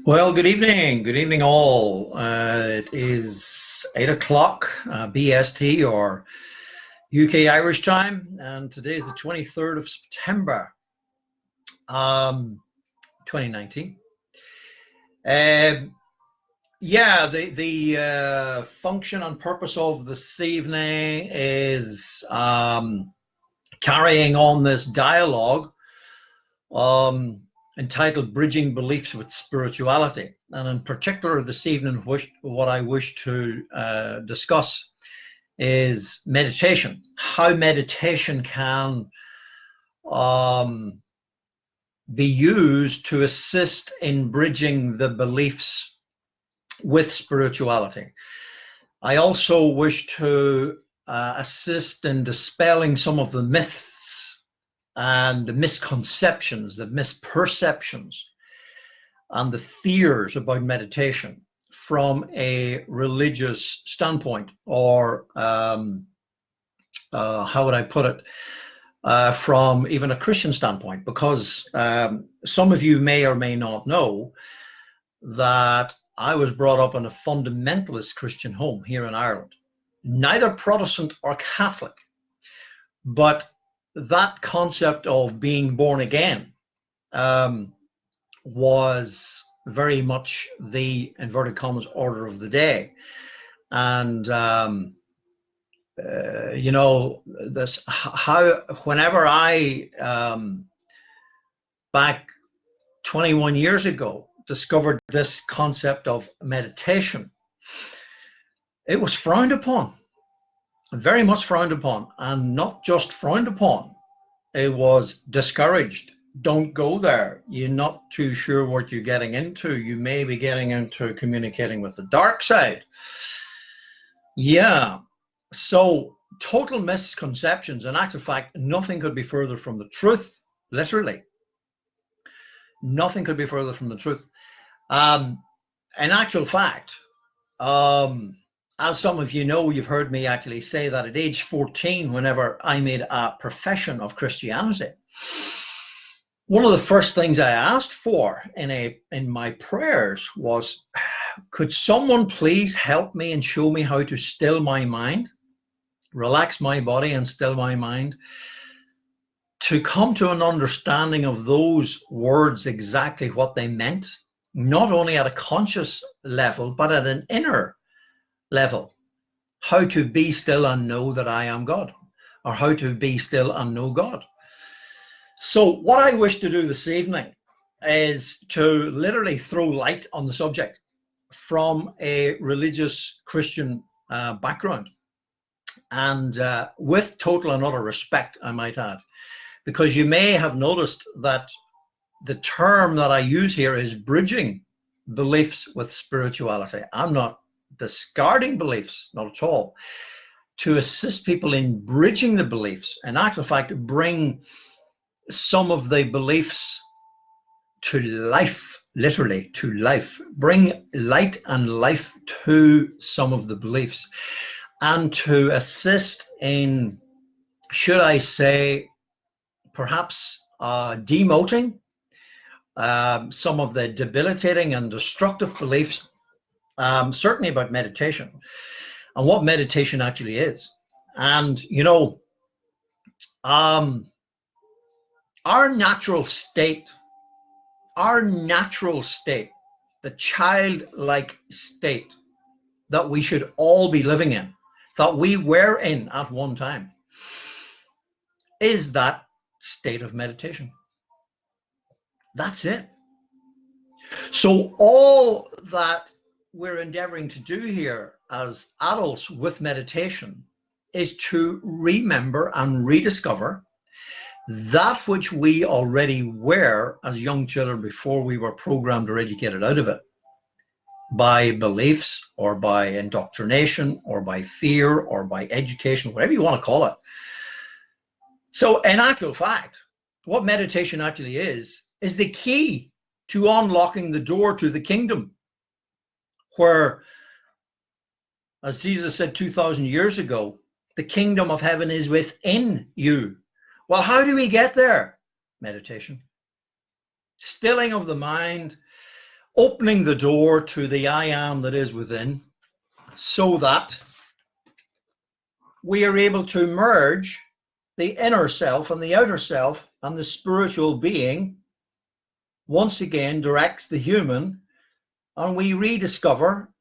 Well, good evening. Good evening, all. It is 8 o'clock BST or UK Irish time, and today is the 23rd of September, um, 2019. Um, yeah, the function and purpose of this evening is carrying on this dialogue um, entitled Bridging Beliefs with Spirituality. And in particular, this evening, what I wish to discuss is meditation, how meditation can um, be used to assist in bridging the beliefs with spirituality. I also wish to assist in dispelling some of the myths and the misconceptions, the misperceptions, and the fears about meditation from a religious standpoint, or how would I put it, from even a Christian standpoint, because some of you may or may not know that I was brought up in a fundamentalist Christian home here in Ireland, neither Protestant or Catholic, but that concept of being born again was very much the inverted commas order of the day. And this how whenever I back 21 years ago discovered this concept of meditation, it was frowned upon, very much frowned upon, and not just frowned upon, it was discouraged. Don't go there. You're not too sure what you're getting into. You may be getting into communicating with the dark side. Yeah. So total misconceptions. In actual fact, nothing could be further from the truth. Literally, nothing could be further from the truth. In actual fact, as some of you know, you've heard me actually say that at age 14, whenever I made a profession of Christianity, one of the first things I asked for in my prayers was, could someone please help me and show me how to still my mind, relax my body and still my mind, to come to an understanding of those words, exactly what they meant, not only at a conscious level, but at an inner level. How to be still and know that I am God, or how to be still and know God. So what I wish to do this evening is to literally throw light on the subject from a religious Christian background, and with total and utter respect, I might add, because you may have noticed that the term that I use here is bridging beliefs with spirituality. I'm not discarding beliefs, not at all. To assist people in bridging the beliefs, in actual fact, bring some of the beliefs to life, literally to life, bring light and life to some of the beliefs, and to assist in, should I say, perhaps demoting some of the debilitating and destructive beliefs, certainly about meditation and what meditation actually is. And, um, our natural state, our natural state, the childlike state that we should all be living in, that we were in at one time, is that state of meditation. That's it. So all that we're endeavoring to do here as adults with meditation is to remember and rediscover that which we already were as young children before we were programmed or educated out of it by beliefs or by indoctrination or by fear or by education, whatever you want to call it. So in actual fact, what meditation actually is the key to unlocking the door to the kingdom, where, as Jesus said 2,000 years ago, the kingdom of heaven is within you. Well, how do we get there? Meditation. stilling of the mind, opening the door to the I am that is within, so that we are able to merge the inner self and the outer self, and the spiritual being once again directs the human, and we rediscover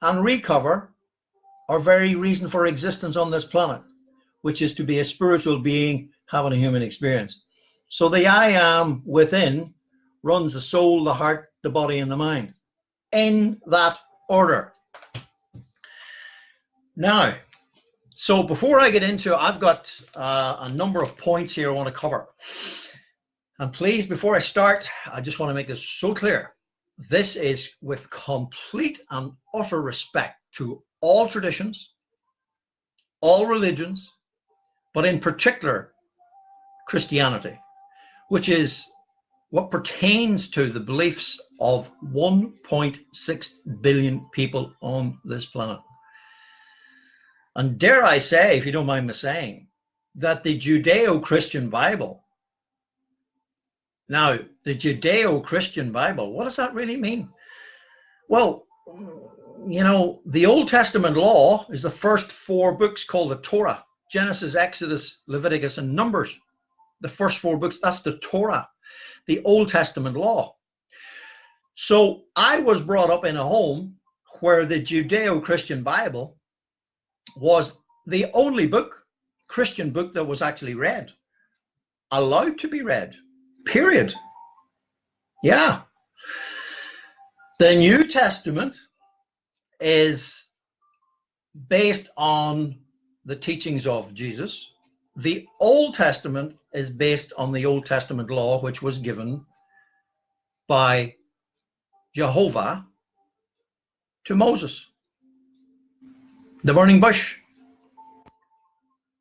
and recover our very reason for existence on this planet, which is to be a spiritual being having a human experience. So the I am within runs the soul, the heart, the body, and the mind, in that order. Now, so before I get into it, I've got a number of points here I want to cover. And please, before I start, I just want to make this so clear. This is with complete and utter respect to all traditions, all religions, but in particular Christianity, which is what pertains to the beliefs of 1.6 billion people on this planet. And dare I say, if you don't mind me saying, that the Judeo-Christian Bible, now the Judeo-Christian Bible, what does that really mean? Well, you know, the Old Testament law is the first 4 books called the Torah: Genesis, Exodus, Leviticus, and Numbers. The first 4 books, that's the Torah, the Old Testament law. So I was brought up in a home where the Judeo-Christian Bible was the only book, Christian book, that was actually read, allowed to be read, period. Yeah. The New Testament is based on the teachings of Jesus. The Old Testament is based on the Old Testament law, which was given by Jehovah to Moses, the burning bush.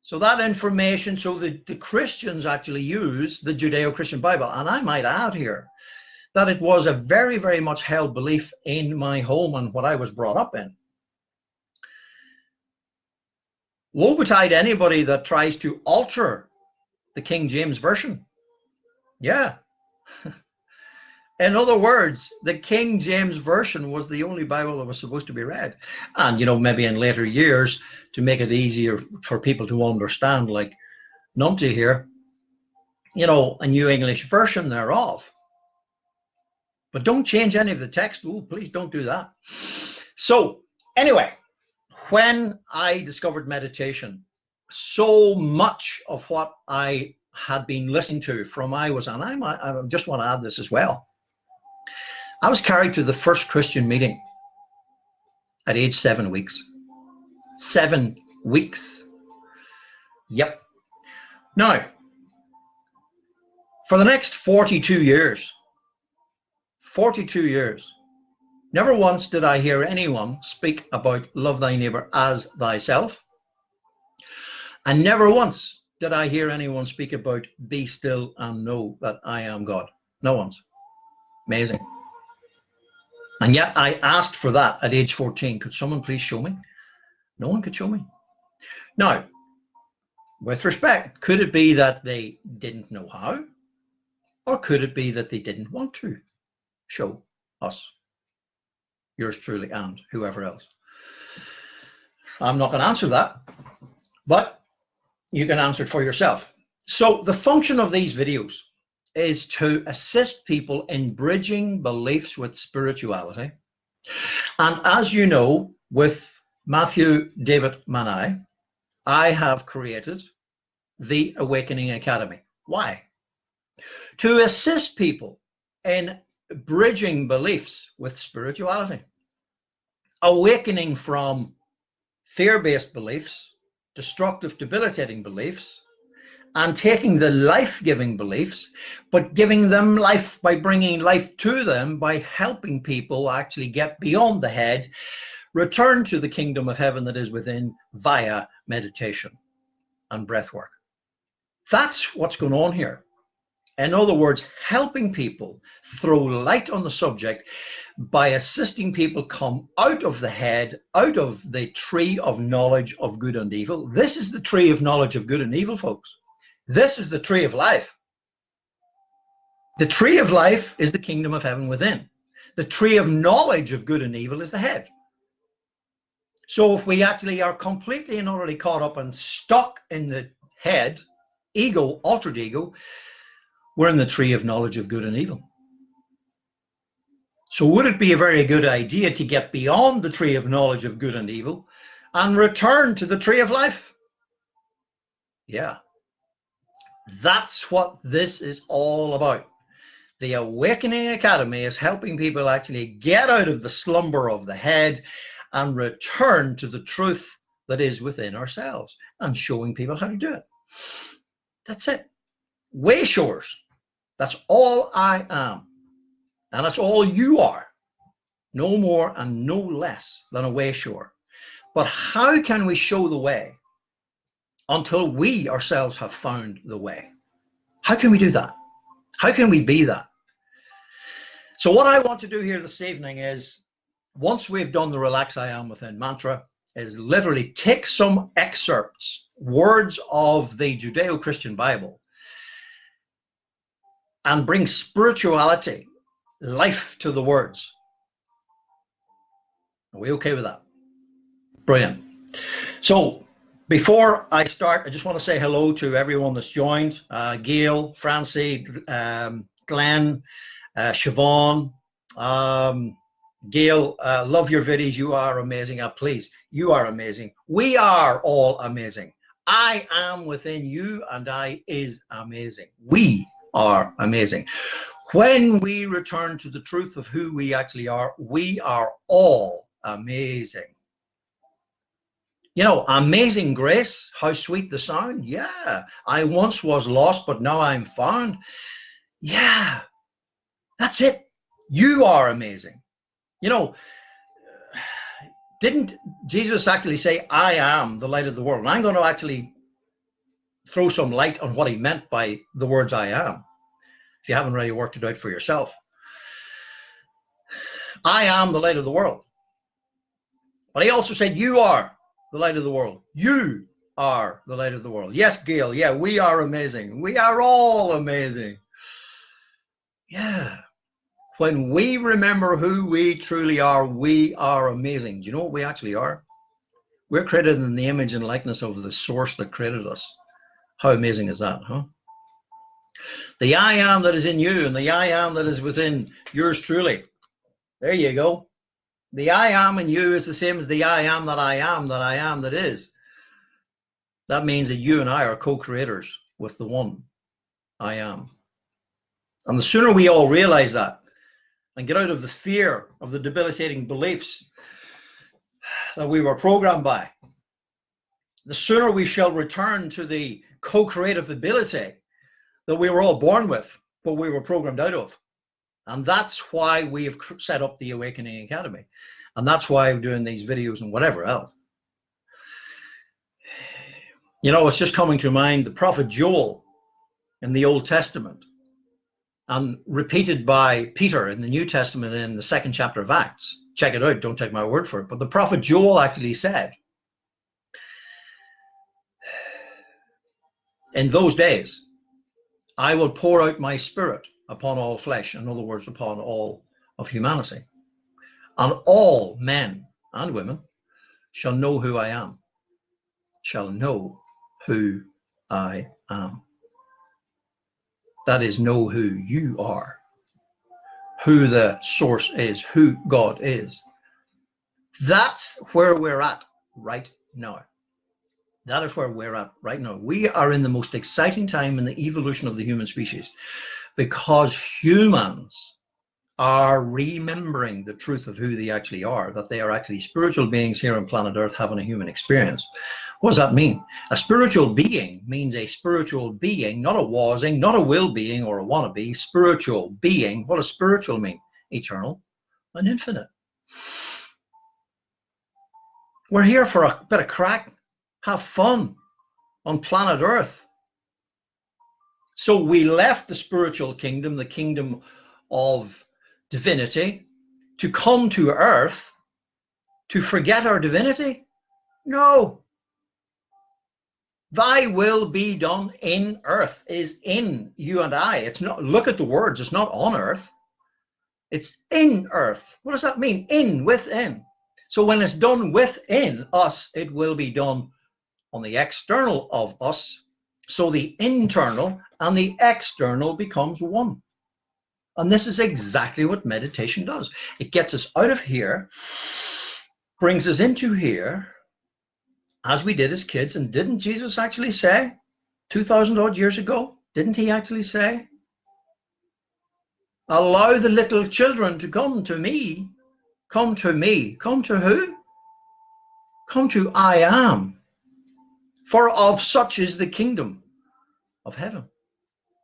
So that information, so the Christians actually use the Judeo-Christian Bible. And I might add here that it was a very, very much held belief in my home and what I was brought up in. Woe betide anybody that tries to alter the King James Version. Yeah. In other words, the King James Version was the only Bible that was supposed to be read. And, you know, maybe in later years, to make it easier for people to understand, like Numpty here, you know, a New English Version thereof. But don't change any of the text. Ooh, please don't do that. So, anyway, when I discovered meditation, so much of what I had been listening to from I just want to add this as well. I was carried to the first Christian meeting at age 7 weeks. 7 weeks. Yep. Now, for the next 42 years, never once did I hear anyone speak about love thy neighbor as thyself. And never once did I hear anyone speak about be still and know that I am God. No once. Amazing. And yet I asked for that at age 14. Could someone please show me? No one could show me. Now, with respect, could it be that they didn't know how? Or could it be that they didn't want to show us? Yours truly and whoever else. I'm not going to answer that, but you can answer it for yourself. So the function of these videos is to assist people in bridging beliefs with spirituality. And as you know, with Matthew David Manai, I have created the Awakening Academy. Why? To assist people in bridging beliefs with spirituality, awakening from fear-based beliefs, destructive, debilitating beliefs, and taking the life-giving beliefs, but giving them life by bringing life to them, by helping people actually get beyond the head, return to the kingdom of heaven that is within via meditation and breath work. That's what's going on here. In other words, helping people throw light on the subject by assisting people come out of the head, out of the tree of knowledge of good and evil. This is the tree of knowledge of good and evil, folks. This is the tree of life. The tree of life is the kingdom of heaven within. The tree of knowledge of good and evil is the head. So if we actually are completely and utterly caught up and stuck in the head, ego, altered ego, we're in the tree of knowledge of good and evil. So would it be a very good idea to get beyond the tree of knowledge of good and evil and return to the tree of life? Yeah. That's what this is all about. The Awakening Academy is helping people actually get out of the slumber of the head and return to the truth that is within ourselves, and showing people how to do it. That's it. Way shores. That's all I am. And that's all you are. No more and no less than a way shore. But how can we show the way until we ourselves have found the way? How can we do that? How can we be that? So what I want to do here this evening is, once we've done the Relax I Am Within mantra, is literally take some excerpts, words of the Judeo-Christian Bible, and bring spirituality, life to the words. Are we okay with that? Brilliant. So before I start, I just want to say hello to everyone that's joined. Gail, Francie, Glenn, Siobhan, Gail, love your videos. You are amazing. Please, you are amazing. We are all amazing. I am within you, and I is amazing. We are amazing. When we return to the truth of who we actually are, we are all amazing. You know, amazing grace, how sweet the sound. Yeah, I once was lost, but now I'm found. Yeah, that's it. You are amazing. You know, didn't Jesus actually say, I am the light of the world? And I'm going to actually throw some light on what he meant by the words I am, if you haven't really worked it out for yourself. I am the light of the world. But he also said, you are the light of the world. You are the light of the world. Yes, Gail. Yeah, we are amazing. We are all amazing. Yeah. When we remember who we truly are, we are amazing. Do you know what we actually are? We're created in the image and likeness of the source that created us. How amazing is that, huh? The I am that is in you and the I am that is within yours truly. There you go. The I am in you is the same as the I am that I am that I am that is. That means that you and I are co-creators with the one I am. And the sooner we all realize that and get out of the fear of the debilitating beliefs that we were programmed by, the sooner we shall return to the co-creative ability that we were all born with, but we were programmed out of. And that's why we have set up the Awakening Academy. And that's why I'm doing these videos and whatever else. You know, it's just coming to mind the prophet Joel in the Old Testament, and repeated by Peter in the New Testament in the 2nd chapter of Acts. Check it out, don't take my word for it. But the prophet Joel actually said, in those days, I will pour out my spirit upon all flesh, in other words, upon all of humanity. And all men and women shall know who I am, shall know who I am. That is, know who you are, who the source is, who God is. That's where we're at right now. That is where we're at right now. We are in the most exciting time in the evolution of the human species, because humans are remembering the truth of who they actually are, that they are actually spiritual beings here on planet Earth having a human experience. What does that mean? A spiritual being means a spiritual being, not a wasing, not a will being or a wannabe. Spiritual being. What does spiritual mean? Eternal and infinite. We're here for a bit of crack, have fun on planet Earth. So we left the spiritual kingdom, the kingdom of divinity, to come to Earth to forget our divinity? No. Thy will be done in earth is in you and I. It's not, look at the words, it's not on earth. It's in earth. What does that mean? In, within. So when it's done within us, it will be done on the external of us. So the internal and the external becomes one. And this is exactly what meditation does. It gets us out of here, brings us into here, as we did as kids. And didn't Jesus actually say 2,000 odd years ago, didn't he actually say, allow the little children to come to me? Come to me. Come to who? Come to I am. For of such is the kingdom of heaven.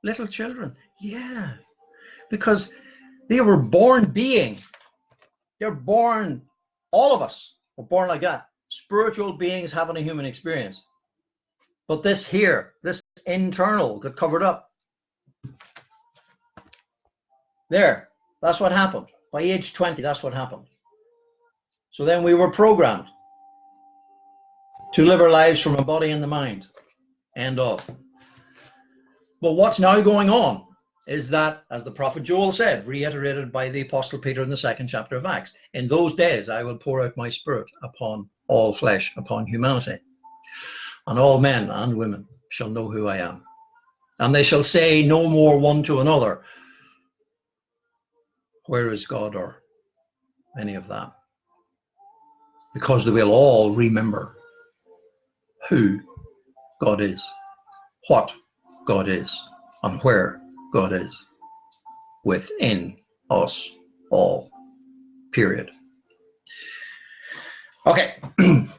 Little children. Yeah. Because they were born being. They're born, all of us are born like that. Spiritual beings having a human experience. But this here, this internal got covered up. There. That's what happened. By age 20, that's what happened. So then we were programmed to live our lives from a body and the mind. End of. But what's now going on is that, as the prophet Joel said, reiterated by the apostle Peter in the 2nd chapter of Acts, in those days I will pour out my spirit upon all flesh, upon humanity, and all men and women shall know who I am. And they shall say no more one to another, where is God, or any of that, because they will all remember who God is, what God is, and where God is within us all, period. Okay.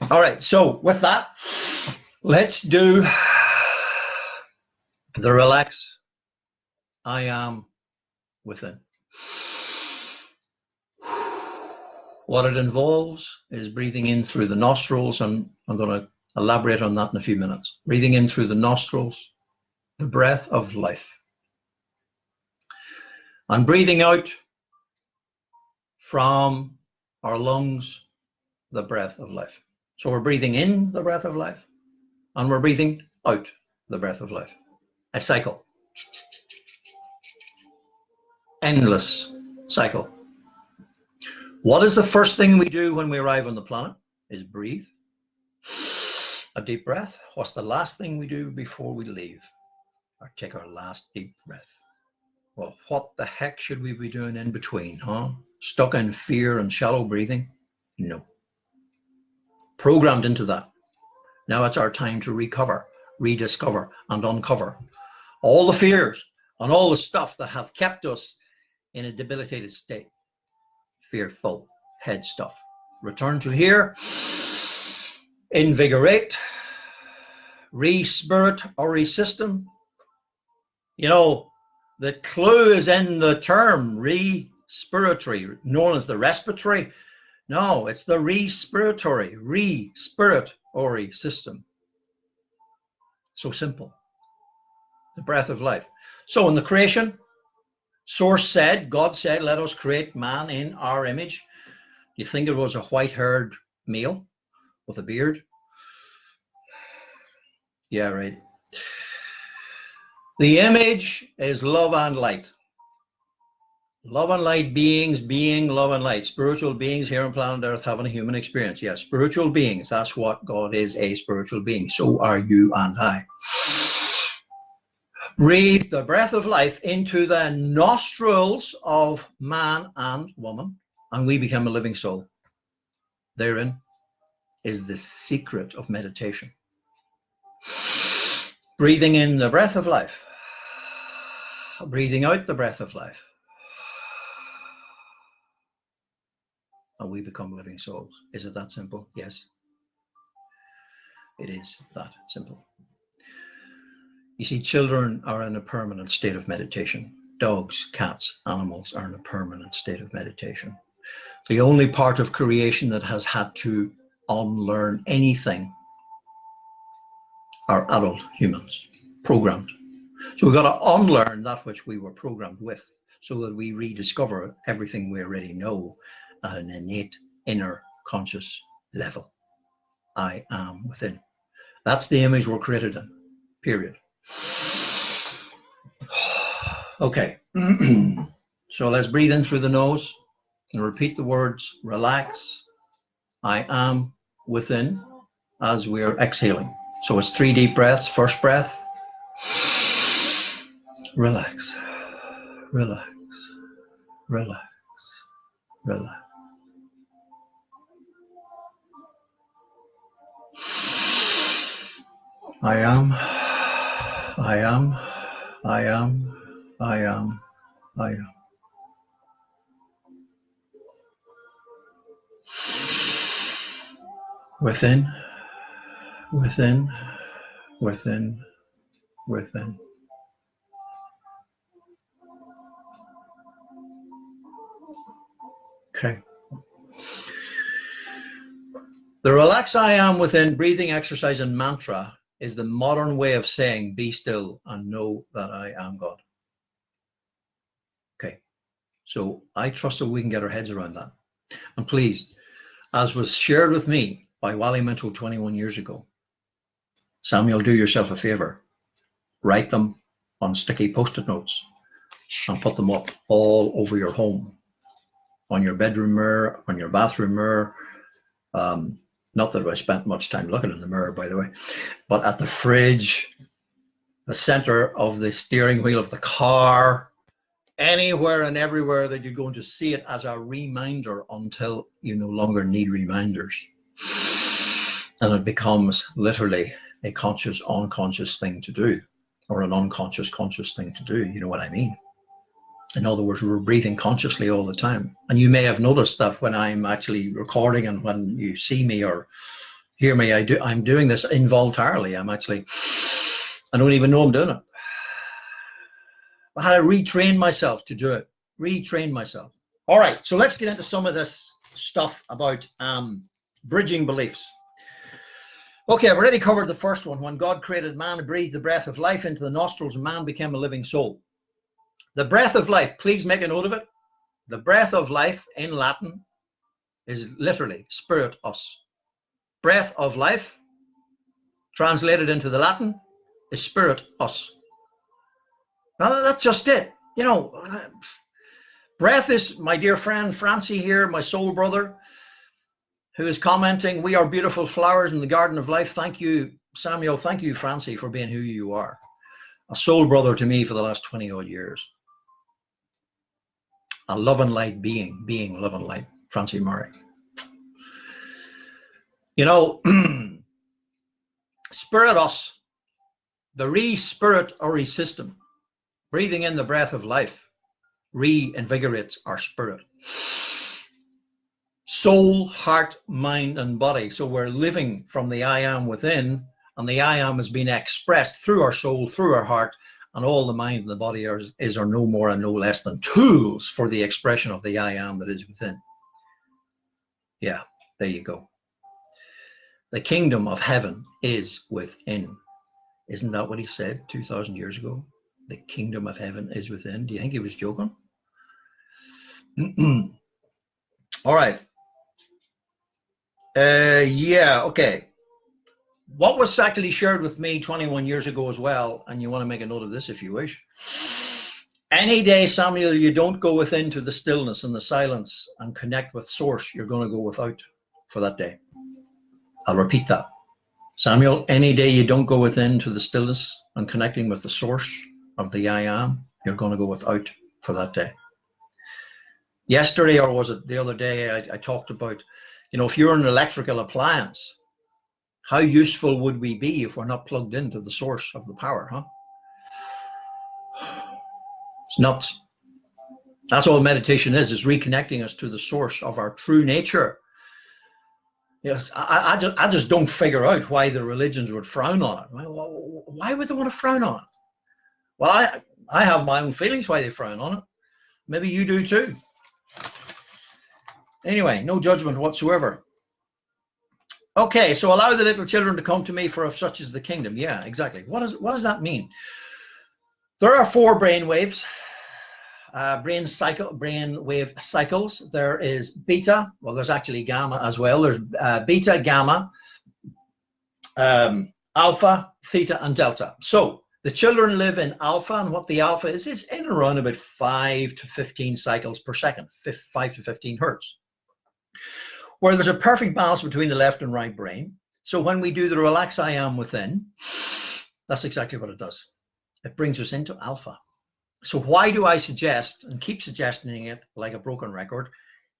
All right. So with that, let's do the relax. I am within. What it involves is breathing in through the nostrils, and I'm going to elaborate on that in a few minutes. Breathing in through the nostrils, the breath of life. And breathing out from our lungs, the breath of life. So we're breathing in the breath of life, and we're breathing out the breath of life. A cycle. Endless cycle. What is the first thing we do when we arrive on the planet? Is breathe. A deep breath. What's the last thing we do before we leave? Or take our last deep breath. Well, what the heck should we be doing in between, huh? Stuck in fear and shallow breathing? No. Programmed into that. Now it's our time to recover, rediscover, and uncover all the fears and all the stuff that have kept us in a debilitated state. Fearful head stuff. Return to here. Invigorate. Respiratory system. You know, the clue is in the term respiratory, known as the respiratory. No, it's the respiratory system. So simple. The breath of life. So in the creation, Source said, God said, let us create man in our image. Do you think it was a white-haired male with a beard? Yeah, right. The image is love and light. Love and light beings being love and light. Spiritual beings here on planet Earth having a human experience. Yes, spiritual beings. That's what God is, a spiritual being. So are you and I. Breathe the breath of life into the nostrils of man and woman, and we become a living soul. Therein is the secret of meditation. Breathing in the breath of life, breathing out the breath of life, and we become living souls. Is it that simple? Yes, it is that simple. You see, children are in a permanent state of meditation. Dogs, cats, animals are in a permanent state of meditation. The only part of creation that has had to unlearn anything are adult humans, programmed. So we've got to unlearn that which we were programmed with, so that we rediscover everything we already know at an innate inner conscious level. I am within. That's the image we're created in, period. Okay. So let's breathe in through the nose and repeat the words, relax, I am within, as we're exhaling. So it's 3 deep breaths. First breath, relax, relax, relax, relax. I am, I am, I am, I am, I am. Within, within, within, within. Okay. The relax I am within breathing exercise and mantra is the modern way of saying be still and know that I am God. Okay. So I trust that we can get our heads around that. And please, as was shared with me by Wally Minto 21 years ago, Samuel, do yourself a favor. Write them on sticky post-it notes and put them up all over your home, on your bedroom mirror, on your bathroom mirror. Not that I spent much time looking in the mirror, by the way, but at the fridge, the center of the steering wheel of the car, anywhere and everywhere that you're going to see it as a reminder until you no longer need reminders. And it becomes literally a conscious, unconscious thing to do, or an unconscious, conscious thing to do. You know what I mean? In other words, we're breathing consciously all the time. And you may have noticed that when I'm actually recording and when you see me or hear me, I'm doing this involuntarily. I don't even know I'm doing it. I had to retrain myself to do it. Retrain myself. All right, so let's get into some of this stuff about bridging beliefs. Okay, I've already covered the first one. When God created man and breathed the breath of life into the nostrils, man became a living soul. The breath of life, please make a note of it. The breath of life in Latin is literally spiritus. Breath of life, translated into the Latin, is spiritus. Now that's just it. You know, breath is, my dear friend Francie here, my soul brother, who is commenting, we are beautiful flowers in the garden of life. Thank you, Samuel. Thank you, Francie, for being who you are. A soul brother to me for the last 20 odd years. A love and light being love and light, Francie Murray. You know, spiritus, the respiratory system, breathing in the breath of life, reinvigorates our spirit. Soul, heart, mind, and body. So we're living from the I am within, and the I am is being expressed through our soul, through our heart, and all the mind and the body are no more and no less than tools for the expression of the I am that is within. Yeah, there you go. The kingdom of heaven is within. Isn't that what he said 2,000 years ago? The kingdom of heaven is within. Do you think he was joking? All right. Yeah, okay. What was actually shared with me 21 years ago as well, and you want to make a note of this if you wish. Any day, Samuel, you don't go within to the stillness and the silence and connect with source, you're going to go without for that day. I'll repeat that. Samuel, any day you don't go within to the stillness and connecting with the source of the I am, you're going to go without for that day. Yesterday, or was it the other day, I talked about, you know, if you're an electrical appliance, how useful would we be if we're not plugged into the source of the power, huh? It's nuts. That's all meditation is reconnecting us to the source of our true nature. Yes, I just don't figure out why the religions would frown on it. Why would they want to frown on it? Well, I have my own feelings why they frown on it. Maybe you do too. Anyway, no judgment whatsoever. Okay, so allow the little children to come to me, for of such is the kingdom. Yeah, exactly. What does that mean? There are 4 brain waves, brain wave cycles. There is beta. Well, there's actually gamma as well. There's beta, gamma, alpha, theta, and delta. So the children live in alpha, and what the alpha is in around about 5 to 15 cycles per second, 5 to 15 hertz, where there's a perfect balance between the left and right brain. So when we do the relax I am within, that's exactly what it does. It brings us into alpha. So why do I suggest, and keep suggesting it like a broken record,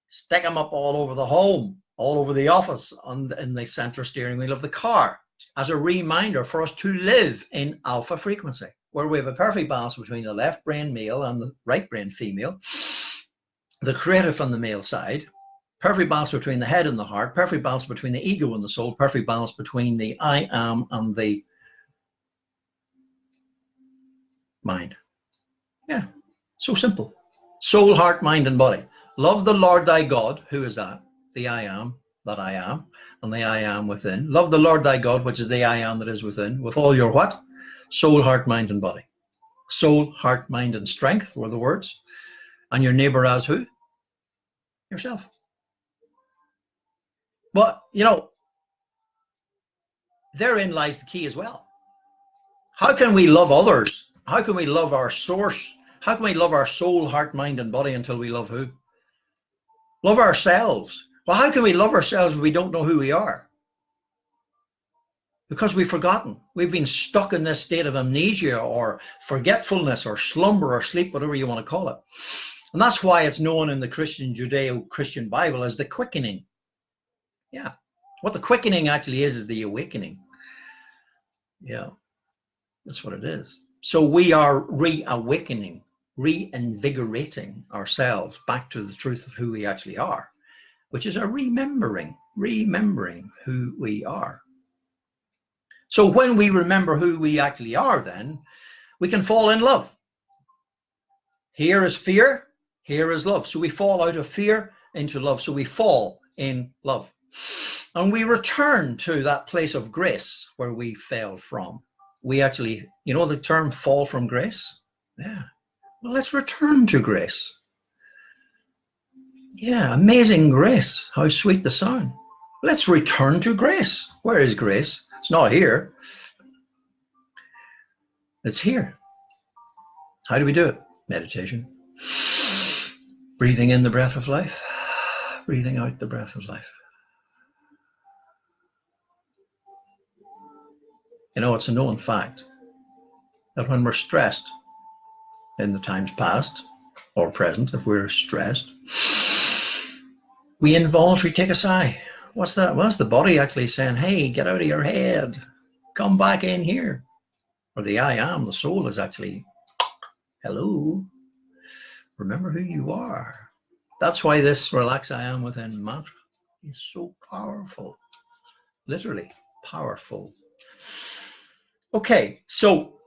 stick them up all over the home, all over the office, in the center steering wheel of the car, as a reminder for us to live in alpha frequency, where we have a perfect balance between the left brain male and the right brain female, the creative on the male side, perfect balance between the head and the heart, perfect balance between the ego and the soul, perfect balance between the I am and the mind. Yeah, so simple. Soul, heart, mind, and body. Love the Lord thy God. Who is that? The I am, that I am, and the I am within. Love the Lord thy God, which is the I am that is within, with all your what? Soul, heart, mind, and body. Soul, heart, mind, and strength were the words. And your neighbor as who? Yourself. But, therein lies the key as well. How can we love others? How can we love our source? How can we love our soul, heart, mind, and body until we love who? Love ourselves. Well, how can we love ourselves if we don't know who we are? Because we've forgotten. We've been stuck in this state of amnesia or forgetfulness or slumber or sleep, whatever you want to call it. And that's why it's known in the Judeo-Christian Bible as the quickening. Yeah. What the quickening actually is the awakening. Yeah. That's what it is. So we are reawakening, reinvigorating ourselves back to the truth of who we actually are, which is a remembering who we are. So when we remember who we actually are, then we can fall in love. Here is fear, here is love. So we fall out of fear into love. So we fall in love. And we return to that place of grace where we fell from. We actually, the term fall from grace? Yeah. Well, let's return to grace. Yeah, amazing grace. How sweet the sound. Let's return to grace. Where is grace? It's not here. It's here. How do we do it? Meditation. Breathing in the breath of life. Breathing out the breath of life. It's a known fact that when we're stressed, in the times past or present, if we're stressed, we involuntarily take a sigh. What's that? Well, it's the body actually saying, hey, get out of your head. Come back in here. Or the I am, the soul, is actually, hello, remember who you are. That's why this relax I am within mantra is so powerful. Literally powerful. Okay, so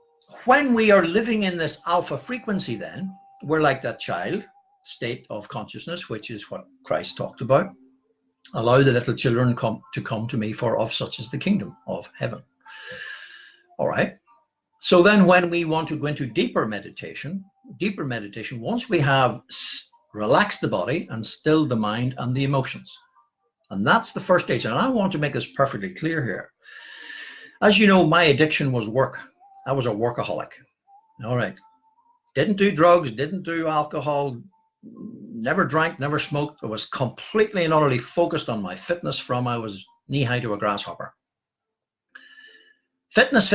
when we are living in this alpha frequency, then we're like that child state of consciousness, which is what Christ talked about. Allow the little children to come to me, for of such is the kingdom of heaven. All right. So then when we want to go into deeper meditation, once we have relaxed the body and stilled the mind and the emotions, and that's the first stage. And I want to make this perfectly clear here. As you know, my addiction was work. I was a workaholic. All right. Didn't do drugs, didn't do alcohol, never drank, never smoked. I was completely and utterly focused on my fitness from I was knee-high to a grasshopper. Fitness.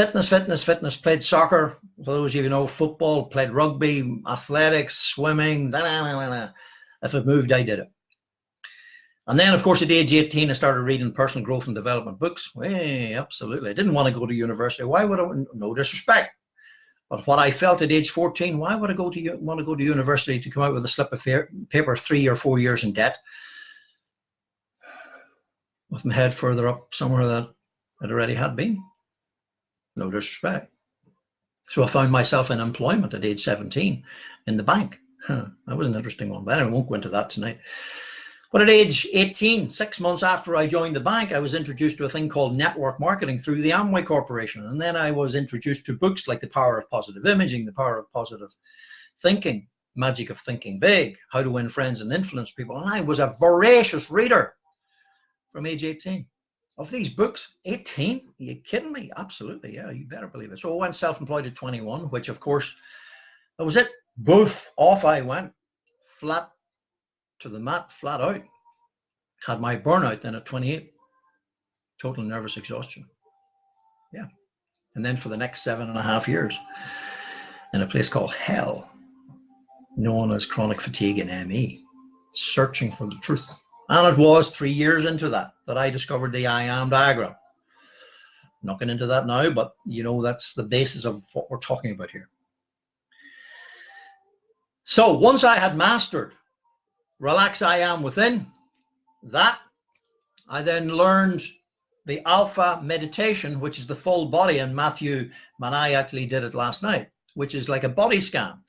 Played soccer, for those of you know, football, played rugby, athletics, swimming. If it moved, I did it. And then, of course, at age 18, I started reading personal growth and development books. Hey, absolutely. I didn't want to go to university. Why would I? No disrespect. But what I felt at age 14, why would I want to go to university to come out with a slip of paper 3 or 4 years in debt, with my head further up somewhere that it already had been? No disrespect. So I found myself in employment at age 17 in the bank. That was an interesting one, but I won't go into that tonight. But at age 18, 6 months after I joined the bank, I was introduced to a thing called network marketing through the Amway Corporation. And then I was introduced to books like The Power of Positive Imaging, The Power of Positive Thinking, Magic of Thinking Big, How to Win Friends and Influence People. And I was a voracious reader from age 18. of these books. 18? Are you kidding me? Absolutely, yeah, you better believe it. So I went self-employed at 21, which of course, that was it. Boof, off I went. Flat to the mat, flat out. Had my burnout then at 28. Total nervous exhaustion. Yeah. And then for the next 7.5 years, in a place called hell, known as chronic fatigue and ME, searching for the truth. And it was 3 years into that I discovered the I am diagram. Not getting into that now, but you know, that's the basis of what we're talking about here. So once I had mastered relax I am within, that I then learned the alpha meditation, which is the full body, and Matthew Manai actually did it last night, which is like a body scan,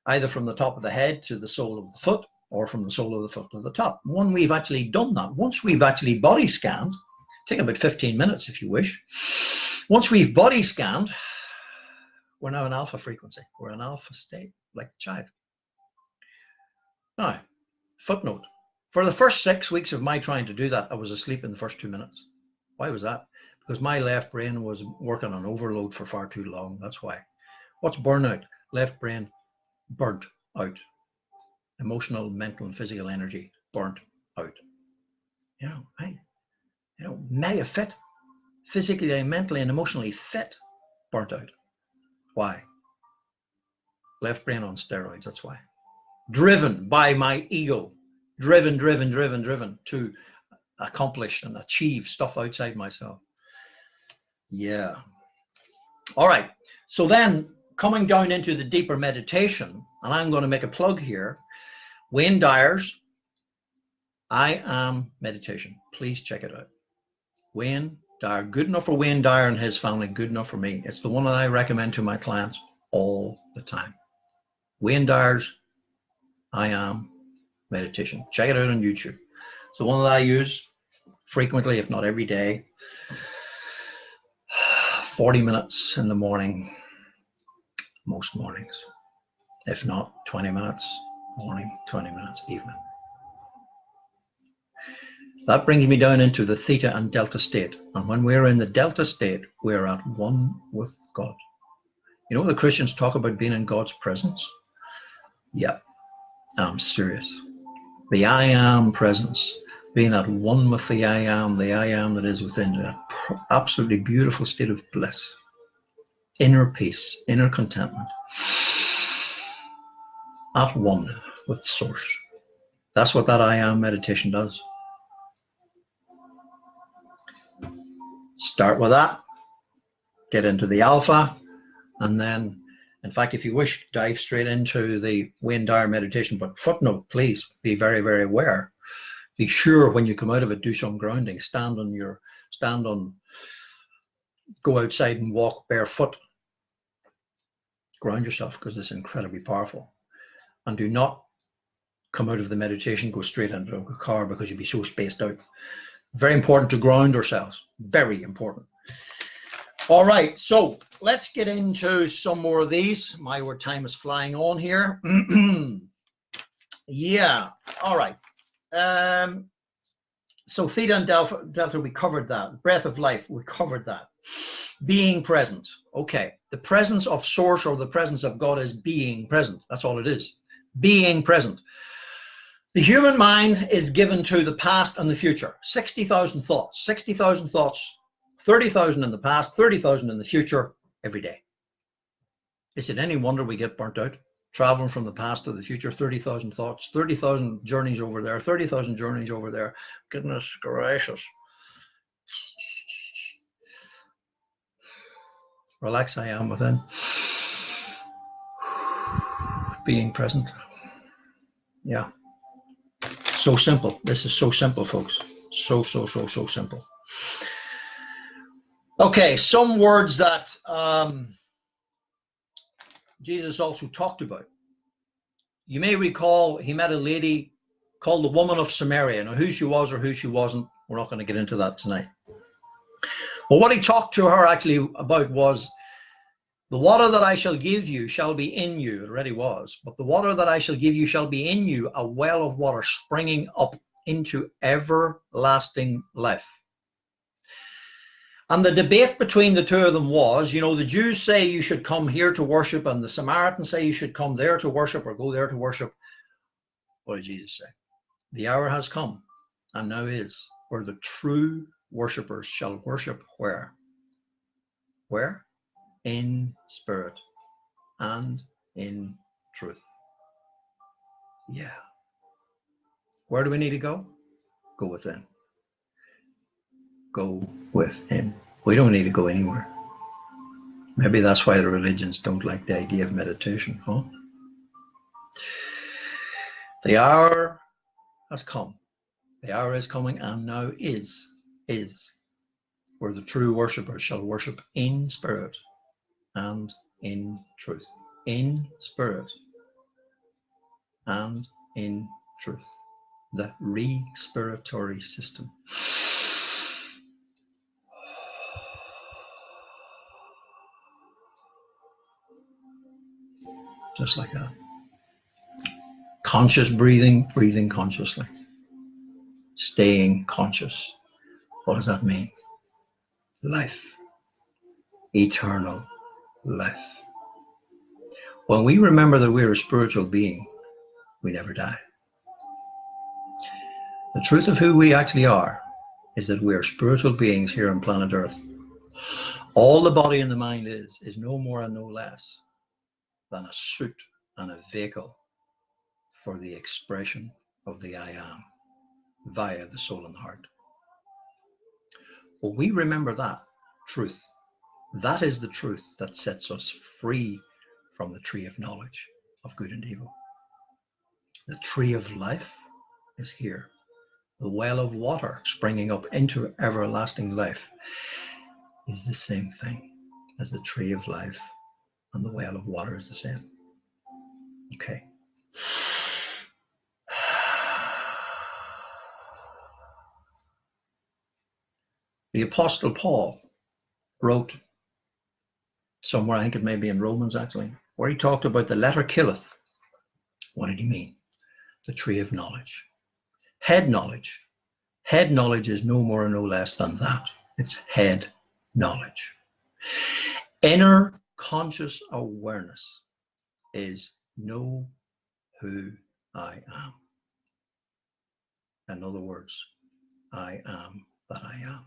either from the top of the head to the sole of the foot, or from the sole of the foot to the top. When we've actually done that, once we've actually body scanned, take about 15 minutes if you wish. Once we've body scanned, we're now in alpha frequency. We're in alpha state, like the child. Now, footnote. For the first 6 weeks of my trying to do that, I was asleep in the first 2 minutes. Why was that? Because my left brain was working on overload for far too long. That's why. What's burnout? Left brain burnt out. Emotional, mental, and physical energy burnt out. You know, mega fit, physically, mentally, and emotionally fit, burnt out. Why? Left brain on steroids, that's why. Driven by my ego. Driven to accomplish and achieve stuff outside myself. Yeah. All right. So then coming down into the deeper meditation, and I'm going to make a plug here, Wayne Dyer's I Am Meditation. Please check it out. Wayne Dyer, good enough for Wayne Dyer and his family, good enough for me. It's the one that I recommend to my clients all the time. Wayne Dyer's I Am Meditation. Check it out on YouTube. It's the one that I use frequently, if not every day. 40 minutes in the morning, most mornings. If not, 20 minutes morning, 20 minutes evening. That brings me down into the theta and delta state. And when we're in the delta state, we're at one with God. You know, the Christians talk about being in God's presence. Yeah, I'm serious. The I am presence, being at one with the I am that is within, that absolutely beautiful state of bliss, inner peace, inner contentment, at one with source. That's what that I am meditation does. Start with that, get into the alpha, and then, in fact, if you wish, dive straight into the Wayne Dyer meditation. But footnote, please be very, very aware. Be sure when you come out of it, do some grounding. Go outside and walk barefoot. Ground yourself, because it's incredibly powerful. And do not come out of the meditation, go straight into a car, because you'll be so spaced out. Very important to ground ourselves. Very important. All right, so let's get into some more of these. My word, time is flying on here. Yeah, all right. So theta and delta, we covered that. Breath of life, we covered that. Being present. Okay, the presence of source or the presence of God is being present. That's all it is. Being present. The human mind is given to the past and the future. 60,000 thoughts. 60,000 thoughts. 30,000 in the past, 30,000 in the future every day. Is it any wonder we get burnt out? Traveling from the past to the future, 30,000 thoughts, 30,000 journeys over there, 30,000 journeys over there. Goodness gracious. Relax I am within. Being present. Yeah. So simple. This is so simple, folks. So simple. Okay, some words that Jesus also talked about. You may recall he met a lady called the woman of Samaria. Now, who she was or who she wasn't, we're not going to get into that tonight. But what he talked to her actually about was, the water that I shall give you shall be in you. It already was. But the water that I shall give you shall be in you, a well of water springing up into everlasting life. And the debate between the two of them was, you know, the Jews say you should come here to worship, and the Samaritans say you should come there to worship or go there to worship. What did Jesus say? The hour has come, and now is, where the true worshippers shall worship where? Where? In spirit and in truth. Yeah. Where do we need to go? Go within. Go within. We don't need to go anywhere. Maybe that's why the religions don't like the idea of meditation, huh? The hour has come. The hour is coming, and now is, where the true worshippers shall worship in spirit and in truth. In spirit and in truth. The respiratory system. Just like that. Conscious breathing, breathing consciously. Staying conscious. What does that mean? Life. Eternal life. When we remember that we're a spiritual being, we never die. The truth of who we actually are is that we are spiritual beings here on planet Earth. All the body and the mind is no more and no less than a suit and a vehicle for the expression of the I am via the soul and the heart. Well, we remember that truth. That is the truth that sets us free from the tree of knowledge of good and evil. The tree of life is here. The well of water springing up into everlasting life is the same thing as the tree of life, and the well of water is the same. Okay. The Apostle Paul wrote somewhere, I think it may be in Romans actually, where he talked about the letter killeth. What did he mean? The tree of knowledge. Head knowledge. Head knowledge is no more and no less than that. It's head knowledge. Inner conscious awareness is know who I am. In other words, I am that I am.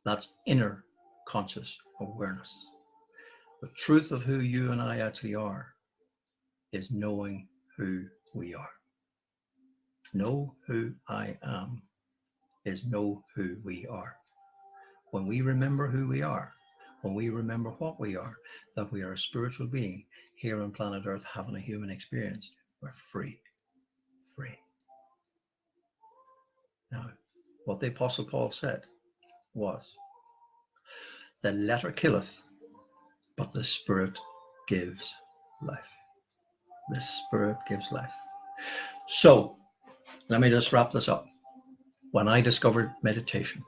That's inner conscious awareness. The truth of who you and I actually are is knowing who we are. Know who I am is know who we are. When we remember who we are, when we remember what we are, that we are a spiritual being here on planet Earth having a human experience, we're free. Free. Now, what the Apostle Paul said was, the letter killeth, but the Spirit gives life. The Spirit gives life. So, let me just wrap this up. When I discovered meditation,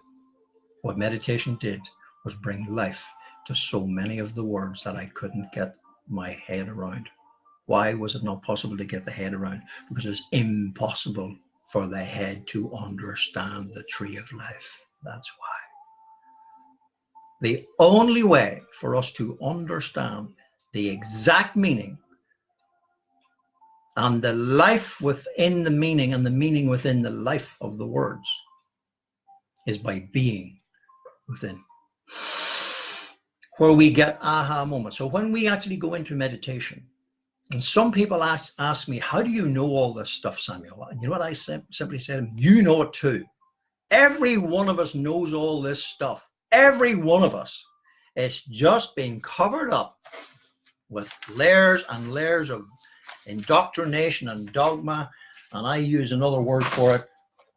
what meditation did was bring life to so many of the words that I couldn't get my head around. Why was it not possible to get the head around? Because it was impossible for the head to understand the tree of life. That's why. The only way for us to understand the exact meaning and the life within the meaning and the meaning within the life of the words is by being within, where we get aha moments. So when we actually go into meditation, and some people ask me, how do you know all this stuff, Samuel? And you know what I simply say to them? You know it too. Every one of us knows all this stuff. Every one of us. It's just being covered up with layers and layers of indoctrination and dogma, and I use another word for it,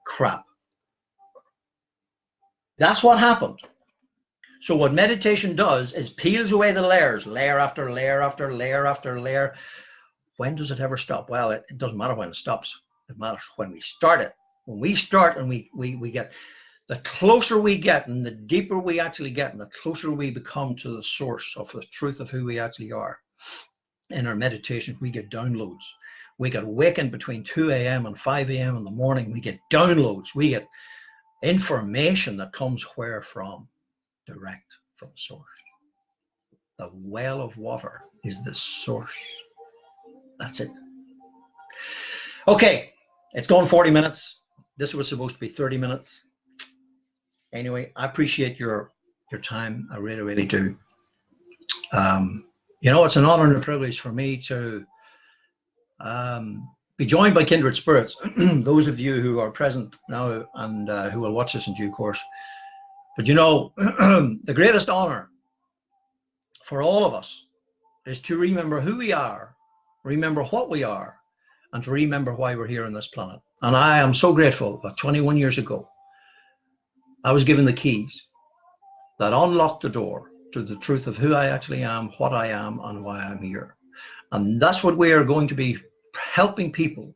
crap. That's what happened. So what meditation does is peels away the layers, layer after layer after layer after layer. When does it ever stop? Well, it doesn't matter when it stops. It matters when we start it. When we start and we get, the closer we get and the deeper we actually get and the closer we become to the source of the truth of who we actually are. In our meditation, we get downloads. We get awakened between 2 a.m. and 5 a.m. in the morning. We get downloads. We get information that comes where from? direct from source. The well of water is the source. That's it. Okay, it's gone 40 minutes. This was supposed to be 30 minutes. Anyway, I appreciate your time. I really, really do. You know, it's an honor and a privilege for me to be joined by kindred spirits. Those of you who are present now and who will watch this in due course. But you know, the greatest honor for all of us is to remember who we are, remember what we are, and to remember why we're here on this planet. And I am so grateful that 21 years ago, I was given the keys that unlocked the door to the truth of who I actually am, what I am, and why I'm here. And that's what we are going to be helping people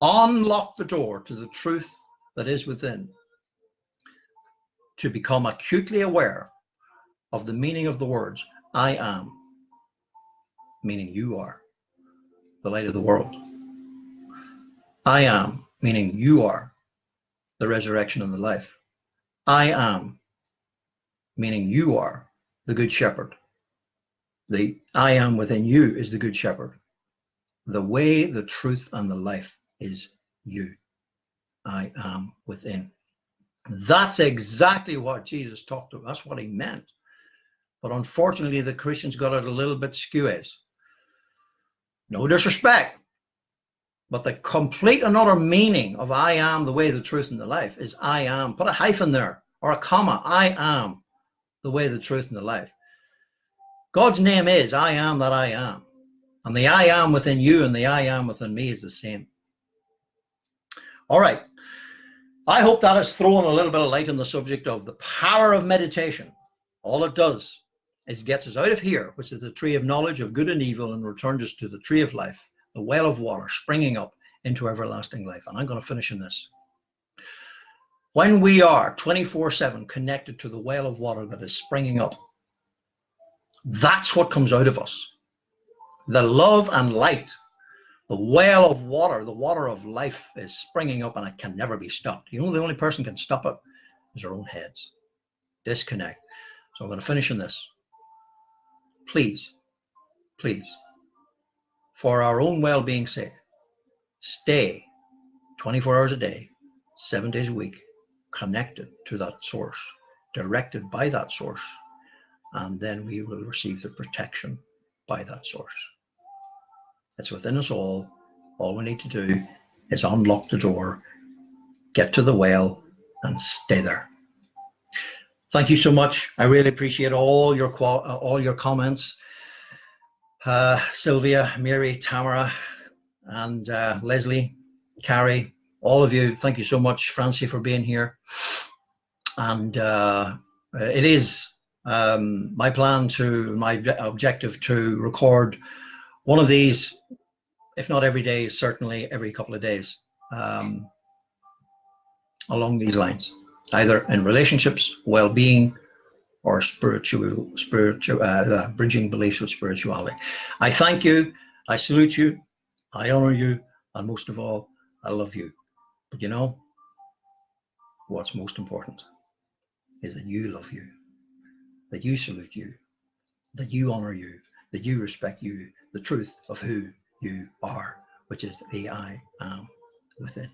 unlock the door to the truth that is within, to become acutely aware of the meaning of the words I am, meaning you are the light of the world. I am, meaning you are the resurrection and the life. I am, meaning you are the good shepherd. The I am within you is the good shepherd. The way, the truth, and the life is you. I am within. That's exactly what Jesus talked about. That's what he meant. But unfortunately, the Christians got it a little bit skewiz. No disrespect, but the complete and utter meaning of I am the way, the truth, and the life is I am. Put a hyphen there or a comma. I am the way, the truth, and the life. God's name is I am that I am. And the I am within you and the I am within me is the same. All right. I hope that has thrown a little bit of light on the subject of the power of meditation. All it does is gets us out of here, which is the tree of knowledge of good and evil, and returns us to the tree of life, the well of water springing up into everlasting life. And I'm going to finish in this. When we are 24/7 connected to the well of water that is springing up, that's what comes out of us. The love and light, the well of water, the water of life is springing up, and it can never be stopped. You know, the only person can stop it is our own heads. Disconnect. So I'm going to finish in this. Please, please, for our own well-being's sake, stay 24 hours a day, 7 days a week, connected to that source, directed by that source, and then we will receive the protection by that source. It's within us all. All we need to do is unlock the door, get to the well, and stay there. Thank you so much. I really appreciate all your comments. Sylvia, Mary, Tamara, and Leslie, Carrie, all of you, thank you so much. Francie, for being here. And it is my plan my objective to record one of these, if not every day, certainly every couple of days, along these lines, either in relationships, well-being, or bridging beliefs with spirituality. I thank you, I salute you, I honor you, and most of all, I love you. But you know, what's most important is that you love you, that you salute you, that you honor you, that you respect you, the truth of who you are, which is the I am within.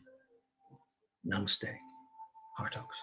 Namaste. Heart hugs.